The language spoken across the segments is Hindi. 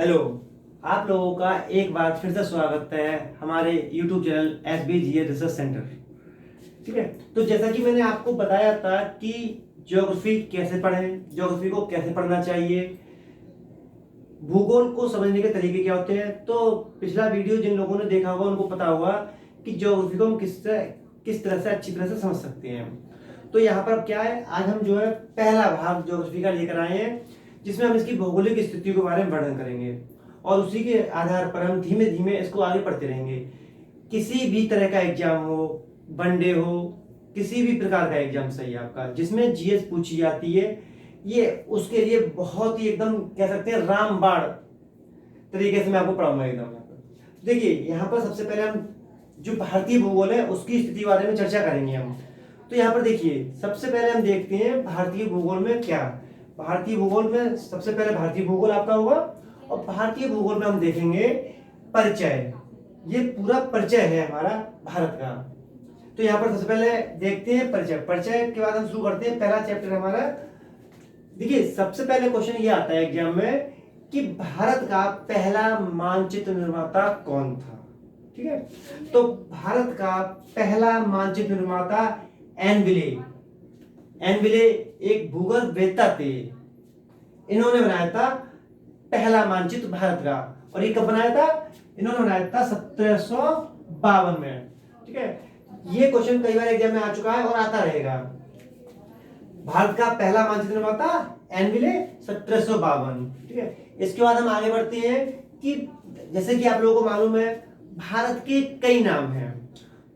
हेलो। आप लोगों का एक बार फिर से स्वागत है हमारे YouTube channel SBGA research centre. ठीक है, तो जैसा कि मैंने आपको बताया था कि ज्योग्राफी कैसे पढ़ें, ज्योग्राफी को कैसे पढ़ना चाहिए, भूगोल को समझने के तरीके क्या होते हैं। तो पिछला वीडियो जिन लोगों ने देखा होगा उनको पता होगा कि ज्योग्राफी को हम किस तरह से अच्छी तरह से समझ सकते हैं। तो यहाँ पर क्या है, आज हम जो है पहला भाग ज्योग्राफी का लेकर आए हैं, जिसमें हम इसकी भौगोलिक स्थिति के बारे में वर्णन करेंगे और उसी के आधार पर हम धीमे धीमे इसको आगे पढ़ते रहेंगे। किसी भी तरह का एग्जाम हो, वनडे हो, किसी भी प्रकार का एग्जाम सही है आपका जिसमें जीएस पूछी जाती है, ये उसके लिए बहुत ही एकदम कह सकते हैं रामबाण तरीके से मैं आपको पढ़ाऊंगा एकदम। यहाँ पर देखिए, यहाँ पर सबसे पहले हम जो भारतीय भूगोल है उसकी स्थिति के बारे में चर्चा करेंगे हम। तो यहाँ पर देखिए, सबसे पहले हम देखते हैं भारतीय भूगोल में क्या। भारतीय भूगोल में सबसे पहले भारतीय भूगोल आपका होगा और भारतीय भूगोल में हम देखेंगे परिचय। ये पूरा परिचय है हमारा भारत का। तो यहाँ पर सबसे पहले देखते हैं परिचय। परिचय के बाद हम शुरू करते हैं पहला चैप्टर हमारा। देखिए, सबसे पहले क्वेश्चन ये आता है एग्जाम में कि भारत का पहला मानचित्र निर्माता कौन था। ठीक है, तो भारत का पहला मानचित्र निर्माता एनविले। एनविले एक भूगोल वेत्ता थे। इन्होंने बनाया था पहला मानचित्र भारत का। और ये कब बनाया था? इन्होंने बनाया था 1752 में। ठीक है, ये क्वेश्चन कई बार एग्जाम में आ चुका है और आता रहेगा। भारत का पहला मानचित्र निर्माता एनविले 1752। ठीक है, इसके बाद हम आगे बढ़ते हैं कि जैसे कि आप लोगों को मालूम है भारत के कई नाम हैं,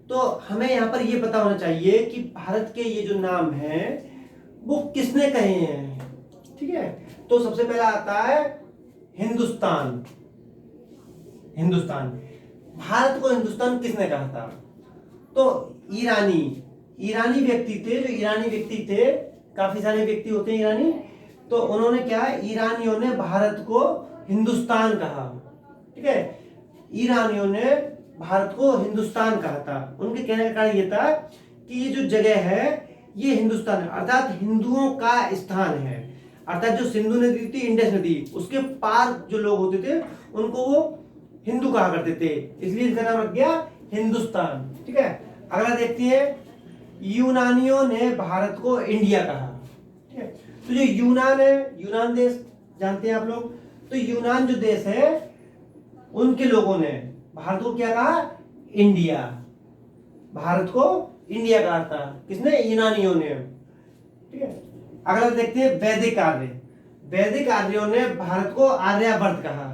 तो हमें यहाँ पर ये पता होना चाहिए कि भारत के ये जो नाम हैं वो किसने कहे हैं। ठीक है, तो सबसे पहला आता है हिंदुस्तान। हिंदुस्तान, भारत को हिंदुस्तान किसने कहा था? तो ईरानी व्यक्ति थे। जो ईरानी व्यक्ति थे, काफी सारे व्यक्ति होते हैं ईरानी, तो उन्होंने क्या है, ईरानियों ने भारत को हिंदुस्तान कहा। ठीक है, ईरानियों ने भारत को हिंदुस्तान कहा था। उनके कहने का कारण ये था कि ये जो जगह है ये हिंदुस्तान है, अर्थात हिंदुओं का स्थान है। अर्थात जो सिंधु नदी थी, इंडस नदी, उसके पार जो लोग होते थे उनको वो हिंदू कहा करते थे, इसलिए इसका नाम रख गया हिंदुस्तान। ठीक है, अगला देखते हैं, यूनानियों ने भारत को इंडिया कहा। ठीक है, तो जो यूनान है, यूनान देश जानते हैं आप लोग, तो यूनान जो देश है उनके लोगों ने भारत को क्या कहा? इंडिया। भारत को इंडिया कहा था किसने? यूनानियों ने। ठीक है, अगला देखते हैं वैदिक आर्य। वैदिक आर्यों ने भारत को आर्यावर्त कहा।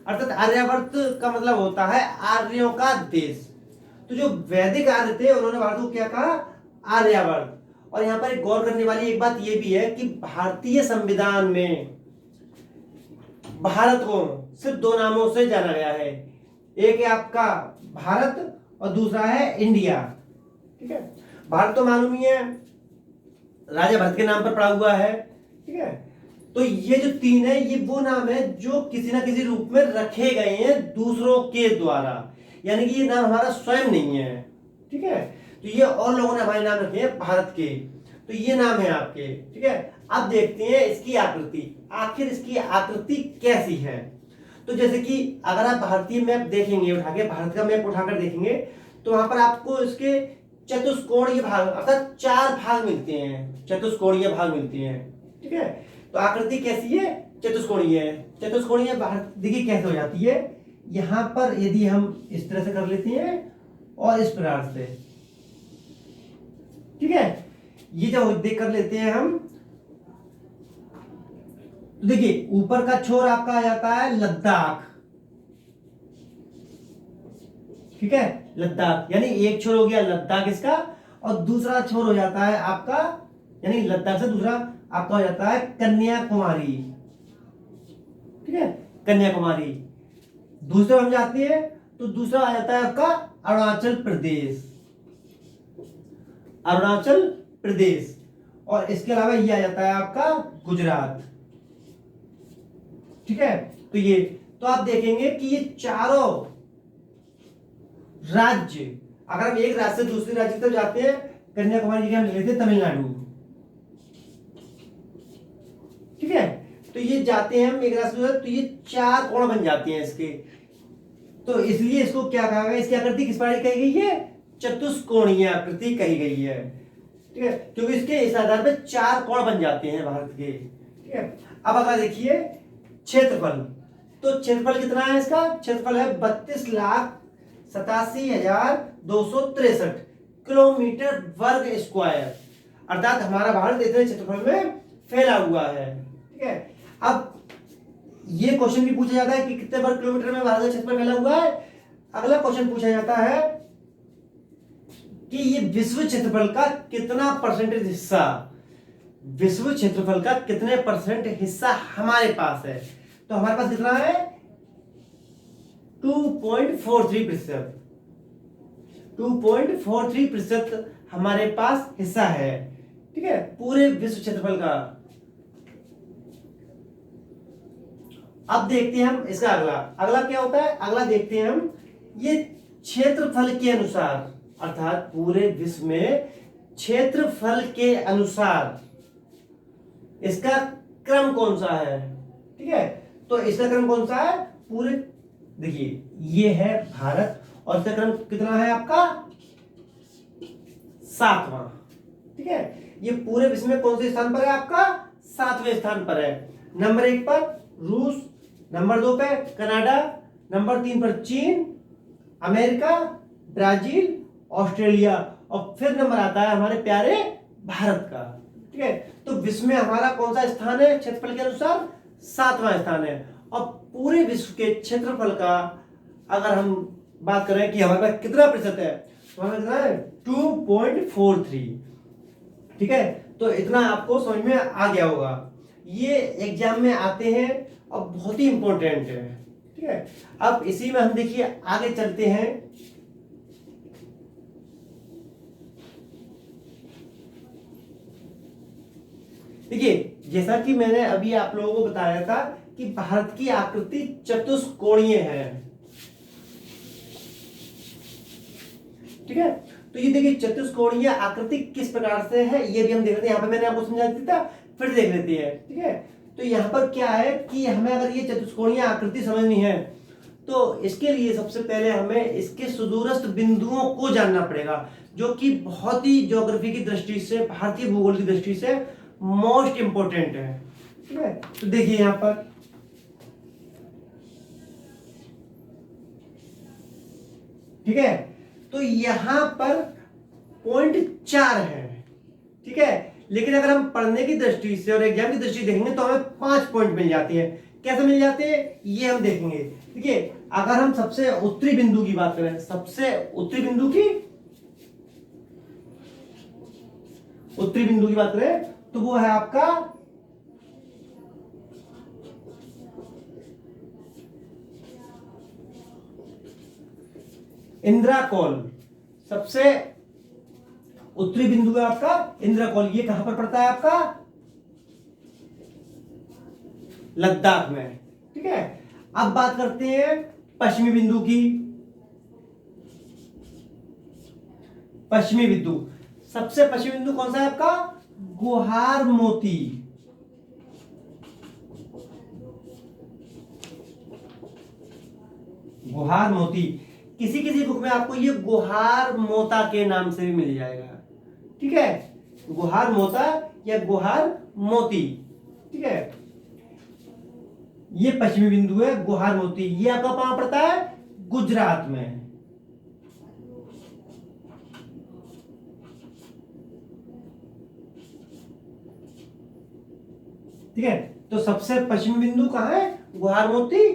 अर्थात आर्यावर्त का मतलब होता है आर्यों का देश। तो जो वैदिक आर्य थे उन्होंने भारत को क्या कहा? आर्यावर्त। और यहाँ पर एक गौर करने वाली एक बात यह भी है कि भारतीय संविधान में भारत को सिर्फ दो नामों से जाना गया है। एक है आपका भारत और दूसरा है इंडिया। ठीक है, भारत तो मालूम ही है, राजा भरत के नाम पर पड़ा हुआ है। ठीक है, तो ये जो तीन है ये वो नाम है जो किसी ना किसी रूप में रखे गए हैं दूसरों के द्वारा, यानी कि ये नाम हमारा स्वयं नहीं है। ठीक है, तो ये और लोगों ने हमारे नाम रखे हैं भारत के, तो ये नाम है आपके। ठीक है, अब देखते हैं इसकी आकृति। आखिर इसकी आकृति कैसी है? तो जैसे कि अगर आप भारतीय मैप देखेंगे, उठा के भारत का मैप उठाकर देखेंगे, तो वहां पर आपको इसके चतुष्कोणीय भाग अर्थात चार भाग मिलते हैं, चतुष्कोणीय भाग मिलते हैं। ठीक है, तो आकृति कैसी है? चतुष्कोणीय है। चतुष्कोणीय देखिए कैसे हो जाती है। यहां पर यदि हम इस तरह से कर लेते हैं और इस प्रकार से, ठीक है, ये जब देख कर लेते हैं हम, तो देखिए ऊपर का छोर आपका आ जाता है लद्दाख। ठीक है, लद्दाख यानी एक छोर हो गया लद्दाख इसका, और दूसरा छोर हो जाता है आपका, यानी लद्दाख से दूसरा आपका हो जाता है कन्याकुमारी। ठीक है, कन्याकुमारी। दूसरे हम जाते हैं तो दूसरा आ जाता है आपका अरुणाचल प्रदेश। अरुणाचल प्रदेश, और इसके अलावा ये आ जाता है आपका गुजरात। ठीक है, तो ये तो आप देखेंगे कि ये चारों राज्य, अगर हम एक राज्य से दूसरे राज्य की तरफ जाते हैं, कन्याकुमारी की हम लेते हैं तमिलनाडु। ठीक है, तो ये जाते हैं हम एक राशि से, तो ये 4 कोण बन जाते हैं इसके। तो इसलिए इसको क्या कहा गया, इसकी आकृति किस प्रकार की कही गई है, चतुष्कोणीय आकृति कही गई है। ठीक है, क्योंकि इसके इस आधार पे 4 कोण बन जाते हैं भारत के। ठीक है, अब अगर देखिए क्षेत्रफल, तो क्षेत्रफल कितना है इसका, क्षेत्रफल है 32,87,263 किलोमीटर वर्ग स्क्वायर, अर्थात हमारा भारत इतने क्षेत्रफल में फैला हुआ है। ठीक है, अब ये क्वेश्चन भी पूछा जाता है कि कितने वर्ग किलोमीटर में भारत का क्षेत्रफल फैला हुआ है। अगला क्वेश्चन पूछा जाता है कि ये विश्व क्षेत्रफल का कितना परसेंटेज हिस्सा, विश्व क्षेत्रफल का कितने परसेंट हिस्सा हमारे पास है। तो हमारे पास कितना है 2.43%, 2.43% हमारे पास हिस्सा है। ठीक है, पूरे विश्व क्षेत्रफल का। अब देखते हैं हम इसका अगला क्या होता है, अगला देखते हैं हम ये क्षेत्रफल के अनुसार, अर्थात पूरे विश्व में क्षेत्रफल के अनुसार इसका क्रम कौन सा है। ठीक है, तो इसका क्रम कौन सा है, पूरे देखिए ये है भारत और इसका क्रम कितना है आपका 7वां। ठीक है, ये पूरे विश्व में कौन से स्थान पर है आपका 7वें स्थान पर है। नंबर 1 पर रूस, नंबर 2 पे कनाडा, नंबर 3 पर चीन, अमेरिका, ब्राजील, ऑस्ट्रेलिया, और फिर नंबर आता है हमारे प्यारे भारत का। ठीक है, तो विश्व में हमारा कौन सा स्थान है क्षेत्रफल के अनुसार, 7वां स्थान है। और पूरे विश्व के क्षेत्रफल का अगर हम बात करें कि हमारे पास कितना प्रतिशत है, तो हमारे कितना है 2.43। ठीक है, तो इतना आपको समझ में आ गया होगा। ये एग्जाम में आते हैं और बहुत ही इंपॉर्टेंट है। ठीक है, अब इसी में हम देखिए आगे चलते हैं। देखिए जैसा कि मैंने अभी आप लोगों को बताया था कि भारत की आकृति चतुष्कोणीय है। ठीक है, तो ये देखिए चतुष्कोणीय आकृति किस प्रकार से है ये भी हम देख लेते हैं। यहाँ पे मैंने आपको समझा दिया था, फिर देख लेते हैं। ठीक है, तो यहाँ पर क्या है कि हमें अगर ये चतुष्कोणीय आकृति समझनी है तो इसके लिए सबसे पहले हमें इसके सुदूरस्थ बिंदुओं को जानना पड़ेगा, जो कि बहुत ही ज्योग्राफी की दृष्टि से, भारतीय भूगोल की दृष्टि से मोस्ट इंपोर्टेंट है। ठीक है, तो देखिए यहां पर ठीक है, तो यहां पर पॉइंट 4 है। ठीक है, लेकिन अगर हम पढ़ने की दृष्टि से और एग्जाम की दृष्टि देखेंगे तो हमें 5 पॉइंट मिल जाते हैं। कैसे मिल जाते हैं ये हम देखेंगे। देखिए अगर हम सबसे उत्तरी बिंदु की बात करें, सबसे उत्तरी बिंदु की बात करें तो वो है आपका इंद्राकोल। सबसे उत्तरी बिंदु है आपका इंद्राकोल। ये कहां पर पड़ता है आपका लद्दाख में। ठीक है, अब बात करते हैं पश्चिमी बिंदु की। पश्चिमी बिंदु, सबसे पश्चिमी बिंदु कौन सा है आपका गुहार मोती। गुहार मोती, किसी किसी बुक में आपको ये गुहार मोता के नाम से भी मिल जाएगा। ठीक है, गुहार मोता या गुहार मोती। ठीक है, ये पश्चिमी बिंदु है गुहार मोती। ये आपका कहां पड़ता है गुजरात में। ठीक है, तो सबसे पश्चिमी बिंदु कहां है गुहार मोती,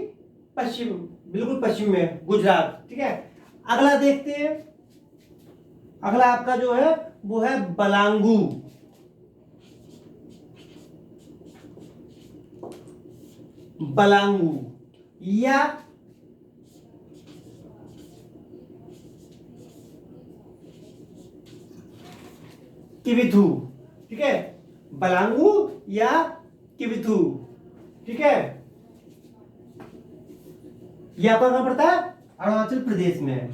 पश्चिम, बिल्कुल पश्चिम में गुजरात। ठीक है, अगला देखते हैं। अगला आपका जो है वो है बलांगू। बलांगू या किविथू। ठीक है, बलांगू या किविथू। ठीक है, ये आपका कहां पड़ता है अरुणाचल प्रदेश में।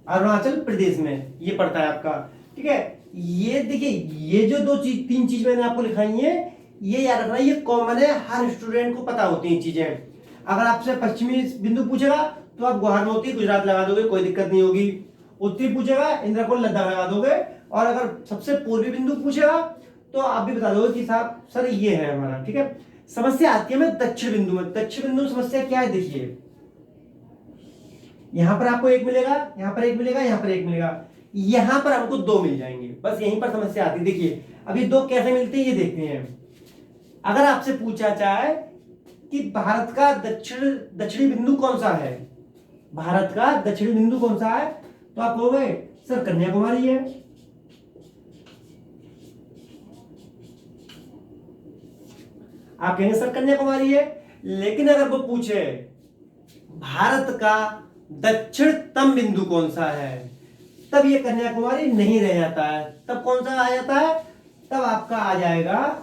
अरुणाचल प्रदेश में ये पड़ता है आपका। ठीक है। ये देखिए, ये जो तीन चीज मैंने आपको लिखाई है, ये याद रखना, ये कॉमन है, हर स्टूडेंट को पता होती है चीजें। अगर आपसे पश्चिमी बिंदु पूछेगा तो आप गुवाहाटी गुजरात लगा दोगे, कोई दिक्कत नहीं होगी। उत्तरी पूछेगा इंद्रकोल लद्दाख लगा दोगे। और अगर सबसे पूर्वी बिंदु पूछेगा तो आप भी बता दोगे कि साहब सर ये है हमारा, ठीक है। समस्या आती है में दक्षिण बिंदु में। दक्षिण बिंदु समस्या क्या है, देखिए यहां पर आपको एक मिलेगा, यहां पर एक मिलेगा, यहां पर एक मिलेगा, यहां पर हमको दो मिल जाएंगे, बस यहीं पर समस्या आती है। देखिए अभी दो कैसे मिलते हैं ये देखते हैं। अगर आपसे पूछा जाए कि भारत का दक्षिणी बिंदु कौन सा है, भारत का दक्षिणी बिंदु कौन सा है, तो आप कहोगे सर कन्याकुमारी है। आप कहेंगे सर कन्याकुमारी है। लेकिन अगर वो पूछे भारत का दक्षिणतम बिंदु कौन सा है, तब ये कन्याकुमारी नहीं रह जाता है। तब कौन सा आ जाता है, तब आपका आ जाएगा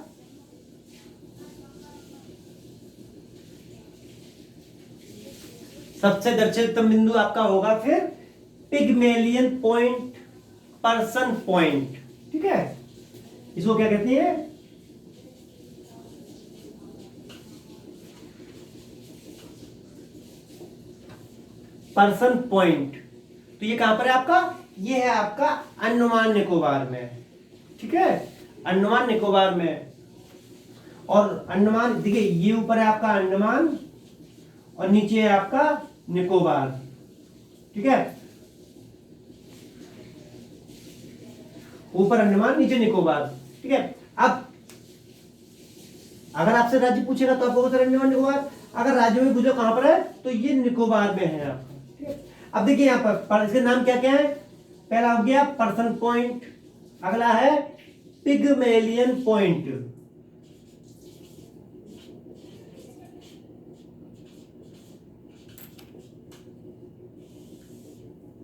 सबसे दक्षिणतम बिंदु आपका होगा फिर पिगमेलियन पॉइंट, पर्सन पॉइंट, ठीक है। इसको क्या कहते हैं, पर्सन पॉइंट। तो ये कहां पर है आपका, ये है आपका अंडमान निकोबार में, ठीक है, अंडमान निकोबार में। और अंडमान देखिए, ये ऊपर है आपका अंडमान और नीचे है आपका निकोबार, ठीक है, ऊपर अंडमान नीचे निकोबार, ठीक है। अब अगर आपसे राज्य पूछेगा तो आपको सर अंडमान निकोबार, अगर राज्य में पूछो कहां पर है तो ये निकोबार में है आपका, ठीक है। अब देखिए यहां पर इसके नाम क्या क्या है, पहला हो गया पर्सन पॉइंट, अगला है Pygmalion point,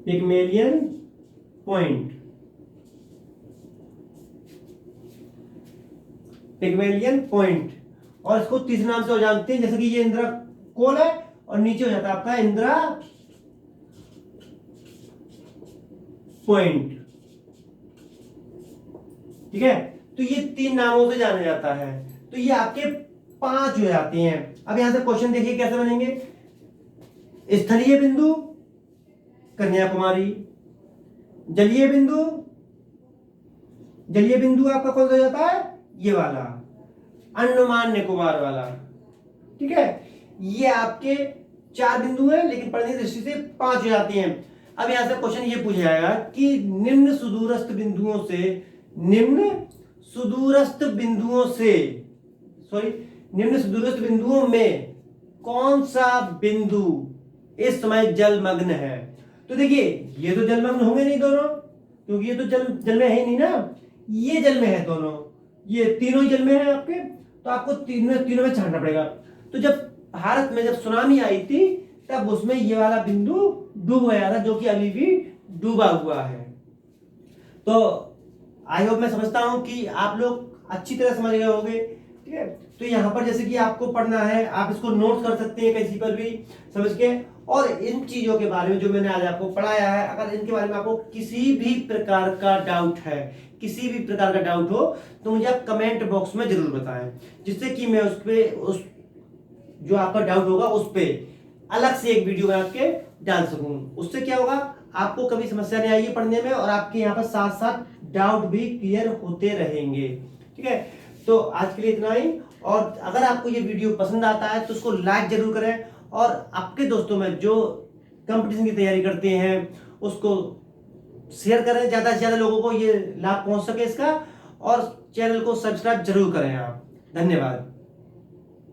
Pygmalion point, Pygmalion point. और इसको तीसरे नाम से हो जानते हैं, जैसे कि ये इंद्रकोल है और नीचे हो जाता है आपका इंदिरा पॉइंट, ठीक है। तो ये तीन नामों से जाना जाता है। तो ये आपके 5 हो जाते हैं। अब यहां से क्वेश्चन देखिए कैसे बनेंगे, स्थलीय बिंदु कन्याकुमारी, जलीय बिंदु, जलीय बिंदु आपका कौन सा हो जाता है, ये वाला अंडमान निकोबार वाला, ठीक है। ये आपके 4 बिंदु है, लेकिन पढ़ने की दृष्टि से 5 हो जाते हैं। अब यहां से क्वेश्चन ये पूछा जाएगा कि निम्न सुदूरस्थ बिंदुओं से, निम्न सुदूरस्थ बिंदुओं से, सॉरी, निम्न सुदूरस्थ बिंदुओं में कौन सा बिंदु इस समय जलमग्न है। तो देखिए ये तो जलमग्न होंगे नहीं दोनों, क्योंकि ये तो जल में है ही नहीं ना, ये जल में है दोनों, ये तीनों ही जल में है आपके। तो आपको तीनों में छांटना पड़ेगा। तो जब भारत में जब सुनामी आई थी तब उसमें ये वाला बिंदु डूब गया था, जो कि अभी भी डूबा हुआ है। तो आई होप मैं समझता हूं कि आप लोग अच्छी तरह समझ गए होंगे, ठीक है। तो यहाँ पर जैसे कि आपको पढ़ना है, आप इसको नोट कर सकते हैं कहीं पर भी समझ के। और इन चीजों के बारे में जो मैंने आज आपको पढ़ाया है, अगर इनके बारे में आपको किसी भी प्रकार का डाउट है, किसी भी प्रकार का डाउट हो, तो मुझे आप कमेंट बॉक्स में जरूर बताएं, जिससे कि मैं उस जो आपका डाउट होगा उस पे अलग से एक वीडियो बना के डाल सकूं। उससे क्या होगा, आपको कभी समस्या नहीं आएगी पढ़ने में, और आपके यहाँ पर साथ साथ डाउट भी क्लियर होते रहेंगे, ठीक है। तो आज के लिए इतना ही। और अगर आपको ये वीडियो पसंद आता है तो उसको लाइक जरूर करें, और आपके दोस्तों में जो कंपटीशन की तैयारी करते हैं उसको शेयर करें, ज्यादा से ज्यादा लोगों को ये लाभ पहुंच सके इसका। और चैनल को सब्सक्राइब जरूर करें आप। धन्यवाद।